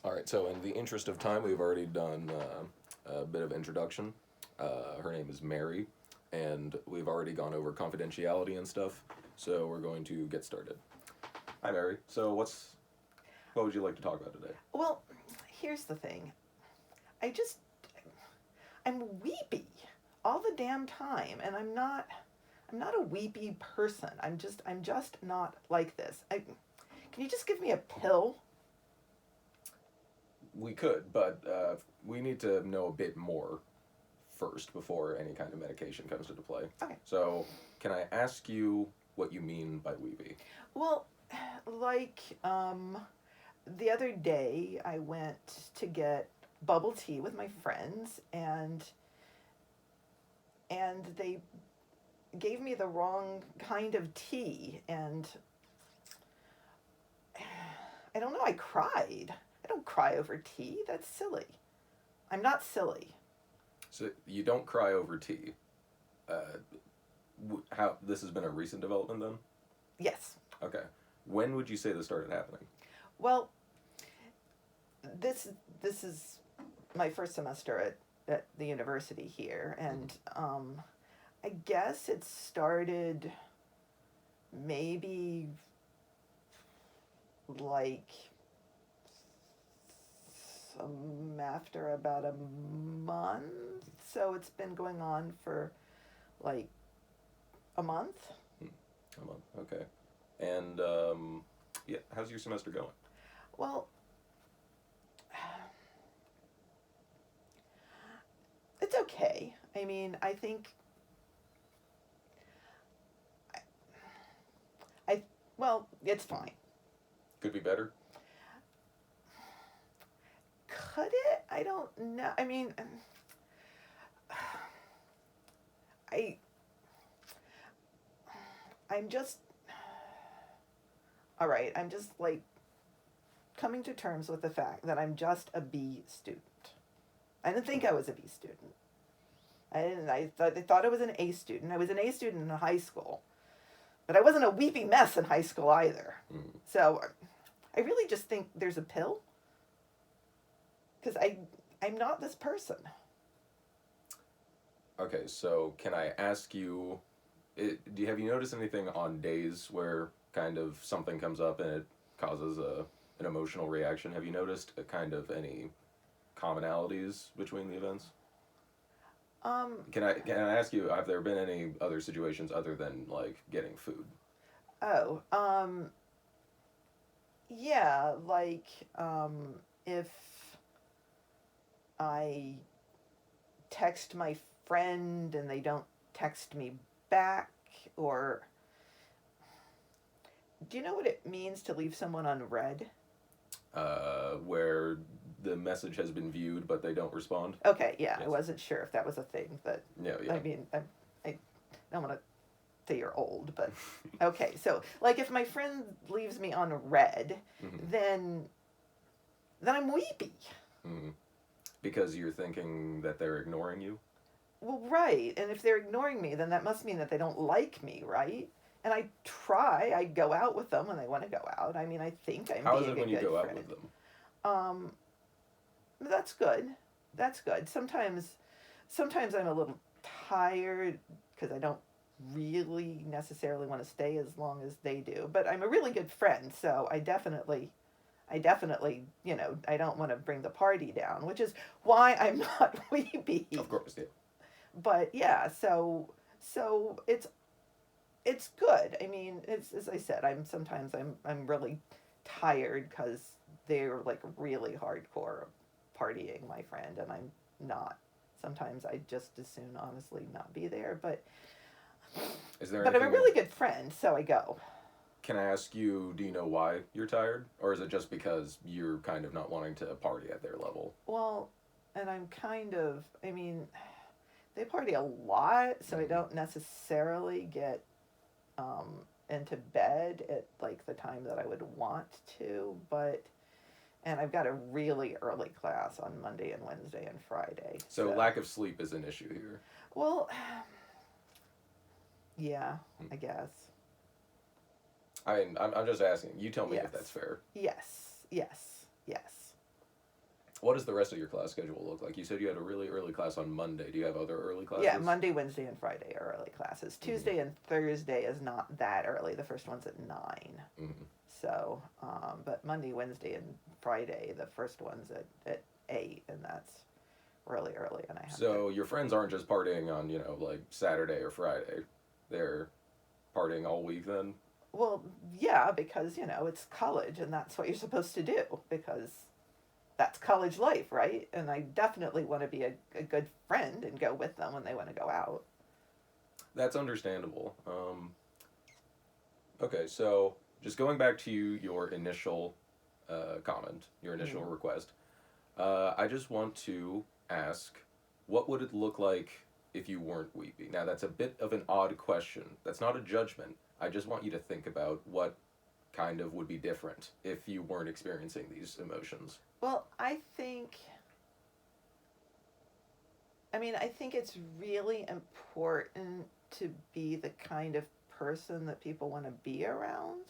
All right, so in the interest of time, we've already done a bit of introduction. Her name is Mary, and we've already gone over confidentiality and stuff, so we're going to get started. Hi, Mary. So, what would you like to talk about today? Well, here's the thing. I just I'm weepy all the damn time, and I'm not a weepy person. I'm just not like this. Can you just give me a pill? We could, but we need to know a bit more first before any kind of medication comes into play. Okay. So, can I ask you what you mean by weepy? Well, like the other day I went to get bubble tea with my friends, and they gave me the wrong kind of tea, and I don't know, I cried. I don't cry over tea. That's silly. I'm not silly. So, you don't cry over tea. Uh, how this has been a recent development then? Yes. Okay. When would you say this started happening? Well, this is my first semester at the university here, and I guess it started maybe like after about a month. So it's been going on for like a month. A month. Okay. And yeah, how's your semester going? Well, it's okay. I mean, I think I, I well, it's fine. Could be better. Could it? I don't know. I mean, I I'm just all right. I'm just like coming to terms with the fact that I'm just a B student. I didn't think I was a B student. I didn't. I thought I was an A student. I was an A student in high school, but I wasn't a weepy mess in high school either. Mm. So I really just think there's a pill because I'm not this person. Okay, so can I ask you, have you noticed anything on days where kind of something comes up and it causes an emotional reaction? Have you noticed any commonalities between the events? Um. Can I ask you, have there been any other situations other than like getting food? Oh. Yeah. Like if I text my friend and they don't text me back, or do you know what it means to leave someone unread? Where the message has been viewed but they don't respond? Okay, yeah, I Yes. wasn't sure if that was a thing, but Yeah, yeah. I mean, I don't want to say you're old, but okay. So, like, if my friend leaves me unread, Mhm. then I'm weepy. Mhm. Because you're thinking that they're ignoring you? Well, right, and if they're ignoring me, then that must mean that they don't like me, right? And I go out with them when they want to go out. I mean, I think I'm How is being it a when you good go out friend. with them? Um, that's good. That's good. Sometimes I'm a little tired because I don't really necessarily want to stay as long as they do. But I'm a really good friend, so I definitely, I don't want to bring the party down, which is why I'm not weepy. Of course, yeah. But yeah, so it's good. I mean, it's as I said, I'm really tired because they're like really hardcore partying, my friend, and I'm not. Sometimes I just as soon honestly not be there, Is there but I'm a anything? really good friend, so I go. Can I ask you? Do you know why you're tired, or is it just because you're kind of not wanting to party at their level? Well, and I'm kind of, I mean, they party a lot, so I Mm. don't necessarily get into bed at like the time that I would want to, but and I've got a really early class on Monday and Wednesday and Friday. So So, lack of sleep is an issue here. well, yeah, Mm. I guess. I'm just asking. You tell me if that's Yes. fair. Yes. Yes. Yes. What does the rest of your class schedule look like? You said you had a really early class on Monday. Do you have other early classes? Yeah, Monday, Wednesday, and Friday are early classes. Mm-hmm. Tuesday and Thursday is not that early. The first one's at 9. Mm-hmm. So, but Monday, Wednesday, and Friday, the first one's at 8, and that's really early. And I have So your friends aren't just partying on, like Saturday or Friday. They're partying all week then? well, yeah, because, it's college, and that's what you're supposed to do, because that's college life, right? And I definitely want to be a good friend and go with them when they want to go out. That's understandable. Okay, so just going back to your initial comment, your initial request, I just want to ask, what would it look like if you weren't weepy? Now, that's a bit of an odd question. That's not a judgment. I just want you to think about what kind of would be different if you weren't experiencing these emotions. Well, I think it's really important to be the kind of person that people want to be around.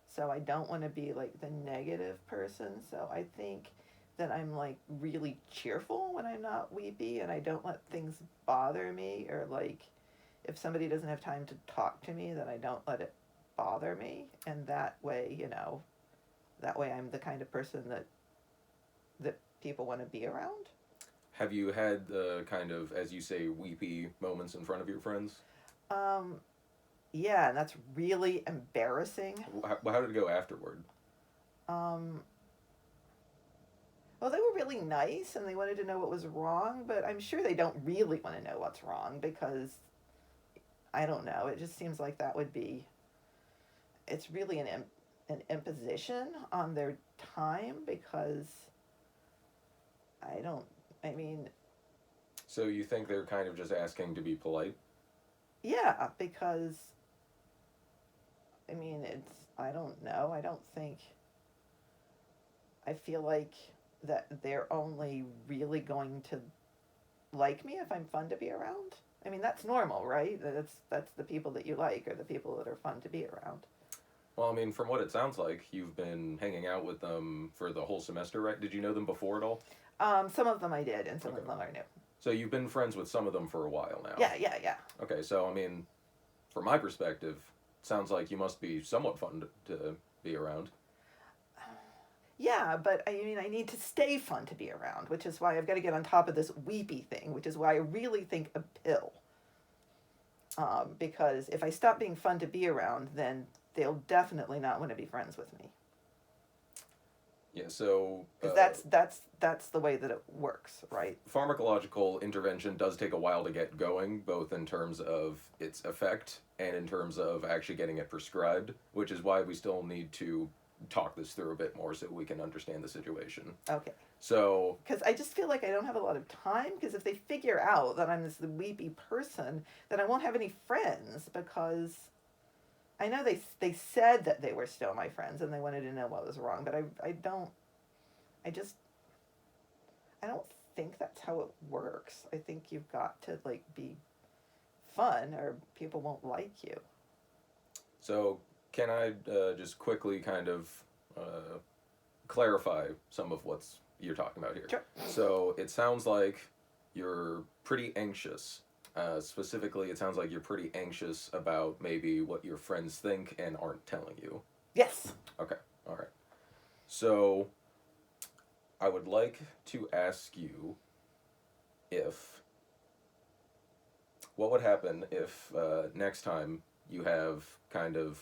So I don't want to be like the negative person. So I think that I'm like really cheerful when I'm not weepy, and I don't let things bother me, or like if somebody doesn't have time to talk to me, then I don't let it bother me. And that way, I'm the kind of person that people want to be around. Have you had the kind of, as you say, weepy moments in front of your friends? Um, yeah, and that's really embarrassing. How did it go afterward? Um, well, they were really nice and they wanted to know what was wrong, but I'm sure they don't really want to know what's wrong because I don't know. It just seems like that would be. It's really an imposition on their time because I don't. I mean, So you think they're kind of just asking to be polite? yeah, because it's. I don't know. I don't think. I feel like that they're only really going to like me if I'm fun to be around. I mean, that's normal, right? That's the people that you like, or the people that are fun to be around. Well, I mean, from what it sounds like, you've been hanging out with them for the whole semester, right? Did you know them before at all? Some of them I did, and some Okay. of them I knew. So you've been friends with some of them for a while now. Yeah. Okay, so I mean, from my perspective, sounds like you must be somewhat fun to be around. Yeah, but I need to stay fun to be around, which is why I've got to get on top of this weepy thing, which is why I really think a pill. Because if I stop being fun to be around, then they'll definitely not want to be friends with me. Yeah, so Because that's the way that it works, right? pharmacological intervention does take a while to get going, both in terms of its effect and in terms of actually getting it prescribed, which is why we still need to talk this through a bit more so we can understand the situation. Okay. So, Because I just feel like I don't have a lot of time. Because if they figure out that I'm this weepy person, then I won't have any friends. Because I know they said that they were still my friends and they wanted to know what was wrong, but I don't. I don't think that's how it works. I think you've got to like be fun, or people won't like you. so can I just quickly kind of uh, clarify some of what's you're talking about here? Sure. So it sounds like you're pretty anxious. Specifically, it sounds like you're pretty anxious about maybe what your friends think and aren't telling you. Yes. Okay, all right. So I would like to ask you if what would happen if next time you have kind of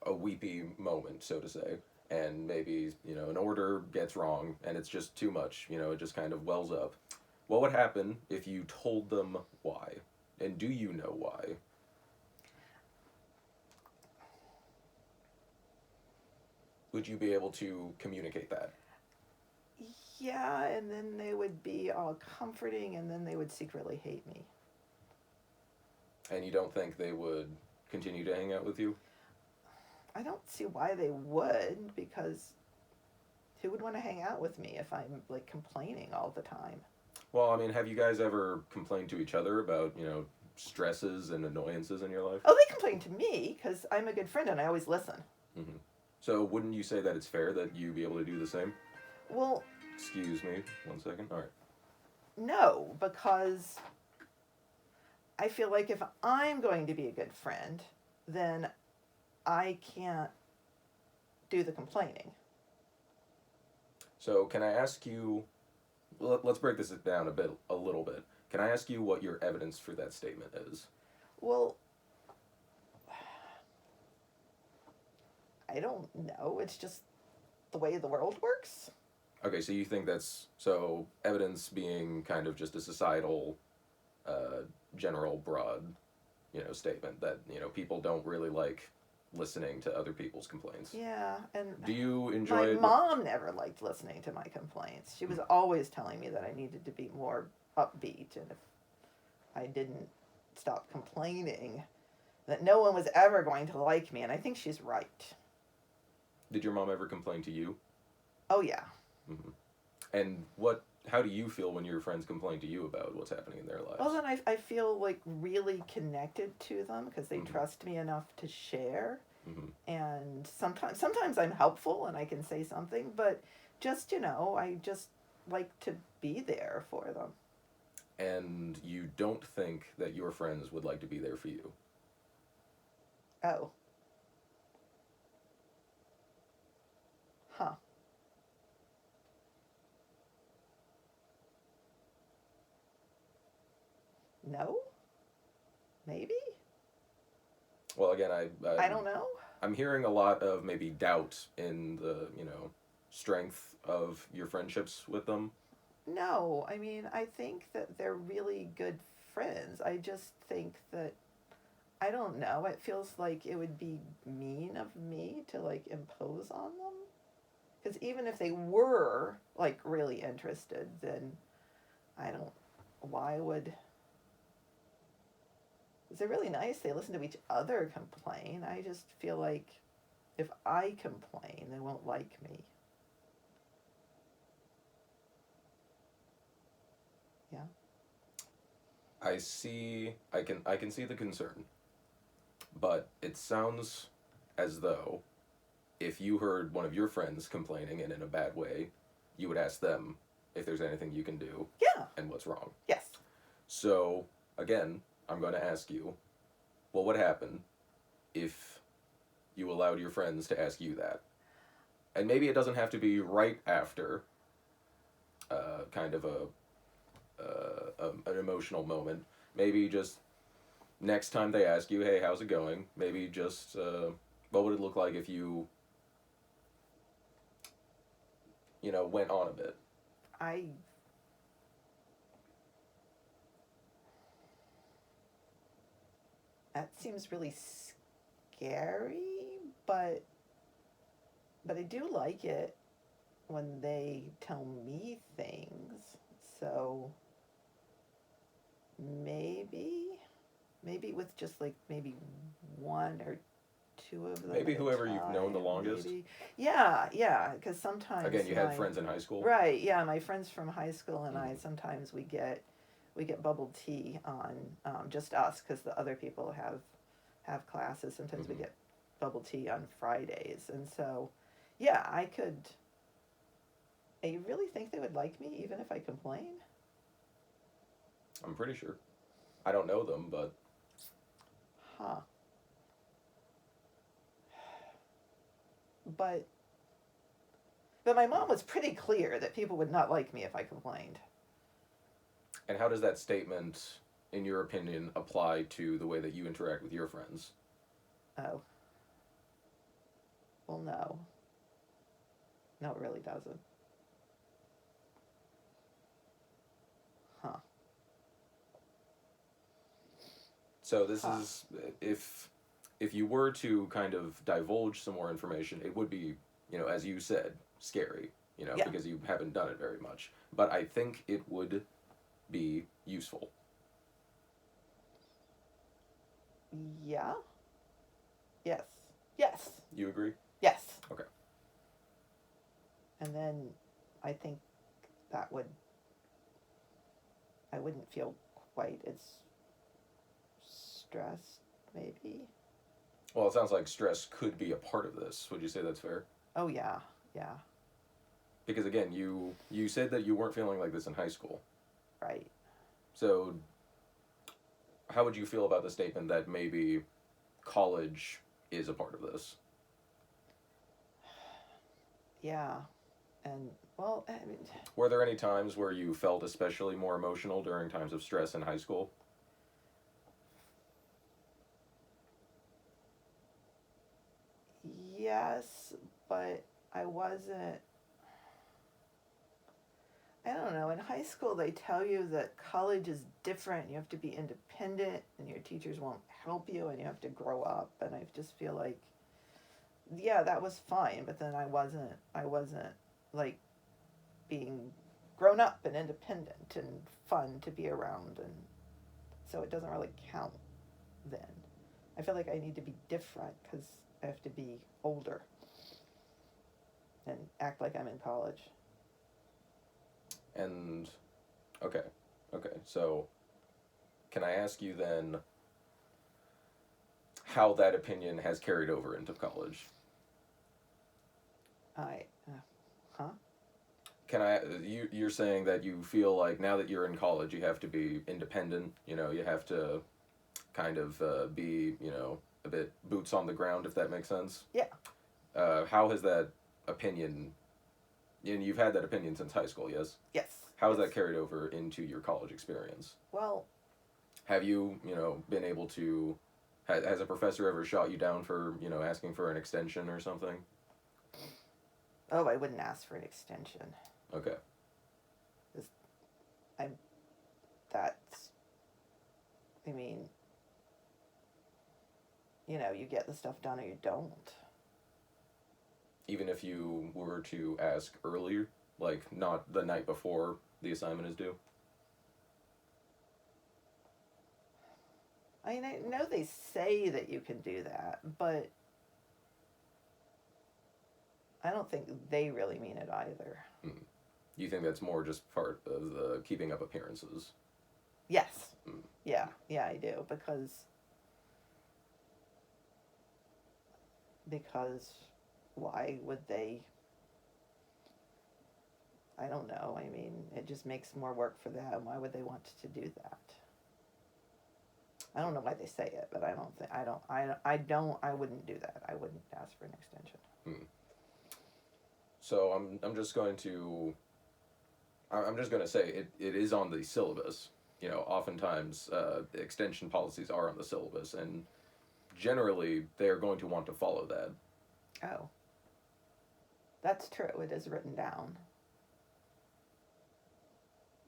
a weepy moment, so to say, and maybe an order gets wrong and it's just too much, it just kind of wells up. What would happen if you told them why? And do you know why? Would you be able to communicate that? Yeah, and then they would be all comforting, and then they would secretly hate me. And you don't think they would continue to hang out with you? I don't see why they would, because who would want to hang out with me if I'm like complaining all the time? Well, I mean, have you guys ever complained to each other about, stresses and annoyances in your life? Oh, they complain to me because I'm a good friend and I always listen. Hmm. So wouldn't you say that it's fair that you be able to do the same? Well, Excuse me, 1 second. All right. No, because I feel like if I'm going to be a good friend, then I can't do the complaining. So can I ask you? Let's break this down a little bit. Can I ask you what your evidence for that statement is? Well, I don't know. It's just the way the world works. Okay, so you think that's so evidence being kind of just a societal, uh, general, broad, statement that people don't really like listening to other people's complaints. Yeah, and Do you my enjoy? mom never liked listening to my complaints. She was always telling me that I needed to be more upbeat, and if I didn't stop complaining, that no one was ever going to like me, and I think she's right. Did your mom ever complain to you? Oh, yeah. Hmm. And what? How do you feel when your friends complain to you about what's happening in their lives? Well, then I feel like really connected to them because they Mhm. trust me enough to share. Hmm. And sometimes I'm helpful and I can say something, but just, I just like to be there for them. And you don't think that your friends would like to be there for you? Oh, huh. No? Maybe? Well, again, I don't know. I'm hearing a lot of maybe doubt in the strength of your friendships with them. No, I mean, I think that they're really good friends. I just think that, I don't know, it feels like it would be mean of me to like impose on them. Because even if they were like really interested, then I don't, why would, they're really nice. They listen to each other complain. I just feel like if I complain, they won't like me. Yeah. I can see the concern, but it sounds as though if you heard one of your friends complaining and in a bad way, you would ask them if there's anything you can do Yeah. and what's wrong. Yes. So, again, I'm going to ask you, what would happen if you allowed your friends to ask you that? And maybe it doesn't have to be right after kind of an emotional moment. Maybe just next time they ask you, hey, how's it going? Maybe just what would it look like if you went on a bit? I That seems really scary, but I do like it when they tell me things. So maybe maybe with just like maybe one or two of them Maybe at a whoever you've known the time, longest. maybe. Yeah, because sometimes Again, you had friends in high school. right, yeah, my friends from high school and I Mhm. sometimes we get bubble tea on just us because the other people have classes. Sometimes we Mhm. get bubble tea on Fridays, and so yeah, I could. I really think they would like me even if I complain. I'm pretty sure. I don't know them, but Huh. But my mom was pretty clear that people would not like me if I complained. and how does that statement, in your opinion, apply to the way that you interact with your friends? Oh, well, no. No, it really doesn't. Huh. So this Huh. is if you were to kind of divulge some more information, it would be, as you said, scary, Yeah. because you haven't done it very much. But I think it would be useful. Yeah. Yes. Yes. You agree? Yes. Okay. And then I think that would I wouldn't feel quite as stressed, maybe. Well, it sounds like stress could be a part of this. Would you say that's fair? Oh yeah, yeah. Because again, you said that you weren't feeling like this in high school. right? So how would you feel about the statement that maybe college is a part of this? Yeah, and well, I mean, Were there any times where you felt especially more emotional during times of stress in high school? yes, but I wasn't. I don't know. In high school, they tell you that college is different. You have to be independent, and your teachers won't help you, and you have to grow up. And I just feel like, yeah, that was fine, but then I wasn't. I wasn't like being grown up and independent and fun to be around, and so it doesn't really count then. I feel like I need to be different because I have to be older and act like I'm in college. And okay, okay. So can I ask you then how that opinion has carried over into college? I, huh? Can I you're saying that you feel like now that you're in college you have to be independent, you know, you have to kind of be, you know, a bit boots on the ground, if that makes sense. Yeah. How has that opinion, and you've had that opinion since high school, yes? Yes. How has yes. that carried over into your college experience? Well, Have you, you know, been able to, has a professor ever shot you down for, you know, asking for an extension or something? oh, I wouldn't ask for an extension. Okay. I'm. That's. I mean, you get the stuff done or you don't. Even if you were to ask earlier, like not the night before the assignment is due? I mean, I know they say that you can do that, but I don't think they really mean it either. Hmm. You think that's more just part of the keeping up appearances? Yes. Hmm. Yeah, I do because why would they? I don't know. I mean, it just makes more work for them. Why would they want to do that? I don't know why they say it, but I don't think I wouldn't do that. I wouldn't ask for an extension. Hmm. So I'm just going to I'm just going to say it is on the syllabus. You know, oftentimes extension policies are on the syllabus, and generally they're going to want to follow that. Oh, that's true. It is written down.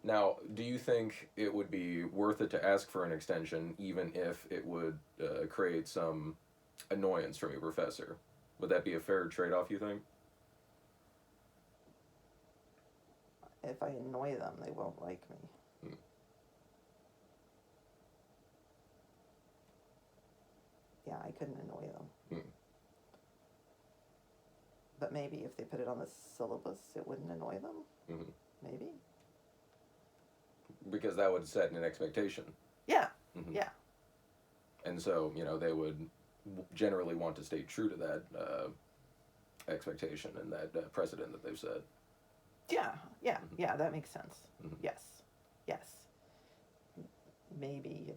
Now, do you think it would be worth it to ask for an extension, even if it would create some annoyance from your professor? Would that be a fair trade-off, you think? If I annoy them, they won't like me. Hmm. Yeah, I couldn't annoy them. Hmm. But maybe if they put it on the syllabus, it wouldn't annoy them. Hmm. Maybe. Because that would set an expectation. Yeah. Hmm. Yeah. And so, you know, they would generally want to stay true to that expectation and that precedent that they've set. Yeah. That makes sense. Hmm. Yes. Yes. Maybe if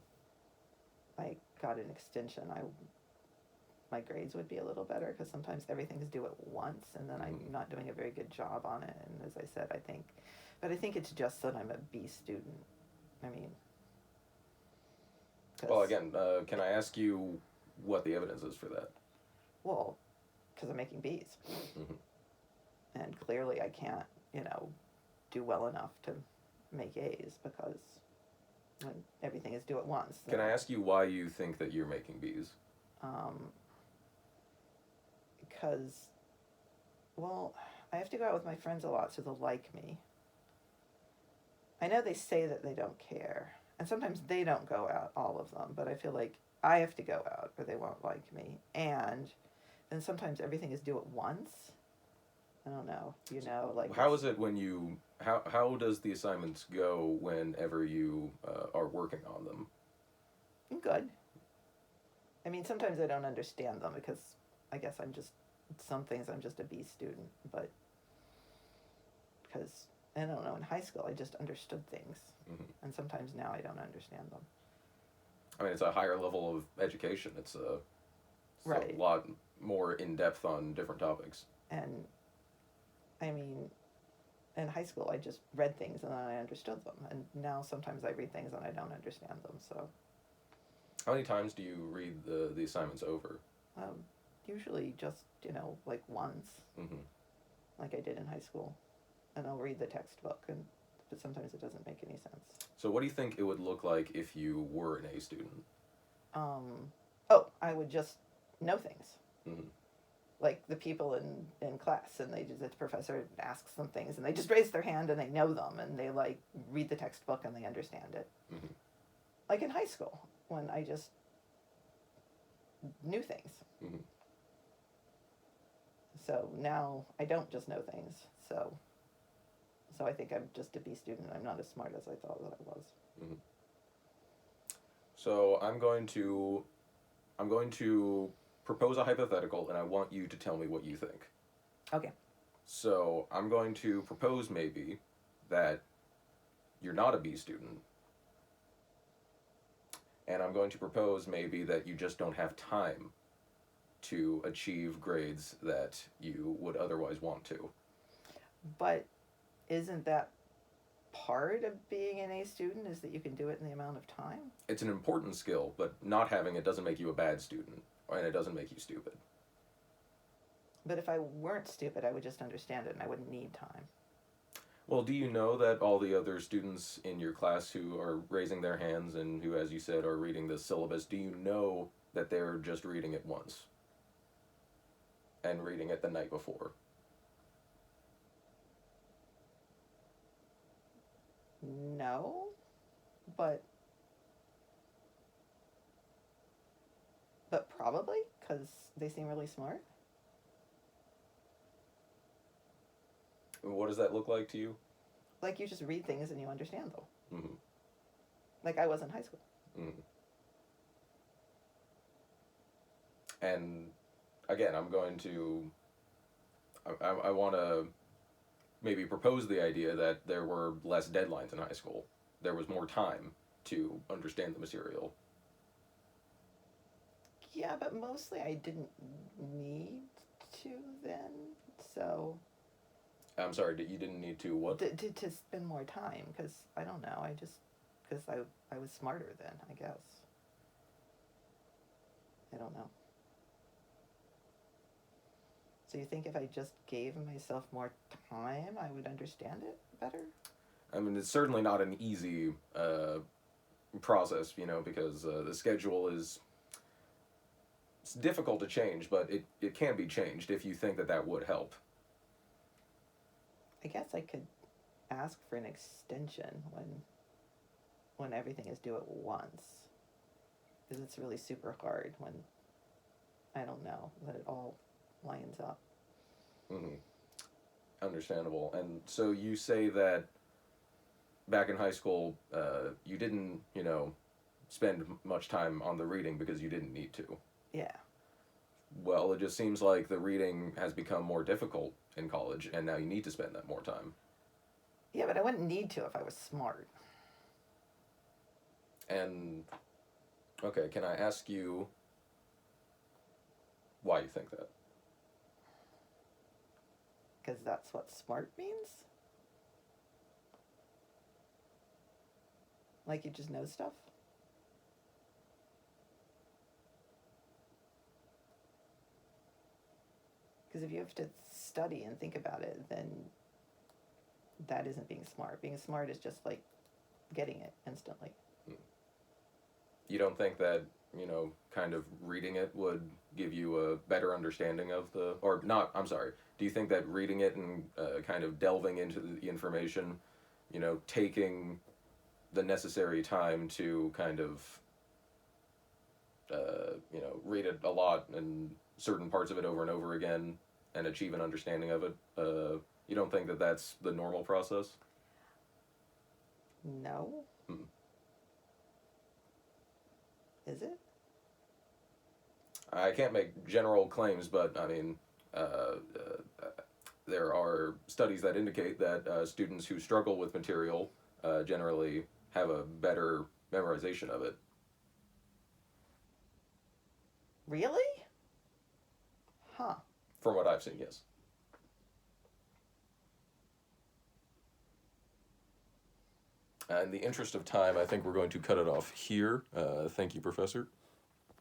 I got an extension, my grades would be a little better because sometimes everything's due at once, and then I'm not doing a very good job on it. And as I said, I think it's just that I'm a B student. I mean, Well, again, can I ask you what the evidence is for that? well, because I'm making B's, Hmm. and clearly I can't, do well enough to make A's because when everything is due at once. Can I ask you why you think that you're making B's? Because, well, I have to go out with my friends a lot, so they'll like me. I know they say that they don't care, and sometimes they don't go out, all of them, but I feel like I have to go out or they won't like me. And then sometimes everything is due at once. I don't know, like. How is it when you, how does the assignments go whenever you are working on them? Good. I mean, sometimes I don't understand them because I guess some things I'm just a B student, but because I don't know, in high school I just understood things, Hmm. and sometimes now I don't understand them. I mean, it's a higher level of education. It's a Right. lot more in depth on different topics. And I mean, in high school I just read things and then I understood them, and now sometimes I read things and I don't understand them. So How many times do you read the assignments over? um, usually just like once, Hmm. like I did in high school, and I'll read the textbook, and but sometimes it doesn't make any sense. So, what do you think it would look like if you were an A student? Oh, I would just know things. Hmm. Like the people in class, and the professor asks them things and they just raise their hand and they know them, and they like read the textbook and they understand it. Hmm. Like in high school when I just knew things. Hmm. So now I don't just know things. So I think I'm just a B student. I'm not as smart as I thought that I was. Hmm. So, I'm going to propose a hypothetical, and I want you to tell me what you think. Okay. So, I'm going to propose maybe that you're not a B student, and I'm going to propose maybe that you just don't have time to achieve grades that you would otherwise want to. But isn't that part of being an A student, is that you can do it in the amount of time? It's an important skill, but not having it doesn't make you a bad student, and it doesn't make you stupid. But if I weren't stupid, I would just understand it and I wouldn't need time. Well, do you know that all the other students in your class who are raising their hands and who, as you said, are reading the syllabus, do you know that they're just reading it once and reading it the night before? No, but probably because they seem really smart. What does that look like to you? Like you just read things and you understand them. Hmm. Like I was in high school. Hmm. And again, I'm going to, I want to maybe propose the idea that there were less deadlines in high school. There was more time to understand the material. Yeah, but mostly I didn't need to then. So I'm sorry, you didn't need to what? to spend more time because I don't know. I just because I was smarter then, I guess. I don't know. So you think if I just gave myself more time, I would understand it better? I mean, it's certainly not an easy process, because the schedule is it's difficult to change, but it can be changed if you think that that would help. I guess I could ask for an extension when everything is due at once, because it's really super hard when I don't know that it all lines up. Hmm. Understandable. And so you say that back in high school, you didn't, spend much time on the reading because you didn't need to. Yeah. Well, it just seems like the reading has become more difficult in college, and now you need to spend that more time. Yeah, but I wouldn't need to if I was smart. And, okay, can I ask you why you think that? Because that's what smart means? Like you just know stuff? Because if you have to study and think about it, then that isn't being smart. Being smart is just like getting it instantly. You don't think that, kind of reading it would give you a better understanding of or not, I'm sorry, do you think that reading it and kind of delving into the information, taking the necessary time to kind of, read it a lot and certain parts of it over and over again and achieve an understanding of it, you don't think that that's the normal process? No? Hmm. Is it? I can't make general claims, but I mean, there are studies that indicate that students who struggle with material generally have a better memorization of it. Really? Huh. From what I've seen, yes. In the interest of time, I think we're going to cut it off here. Thank you, Professor.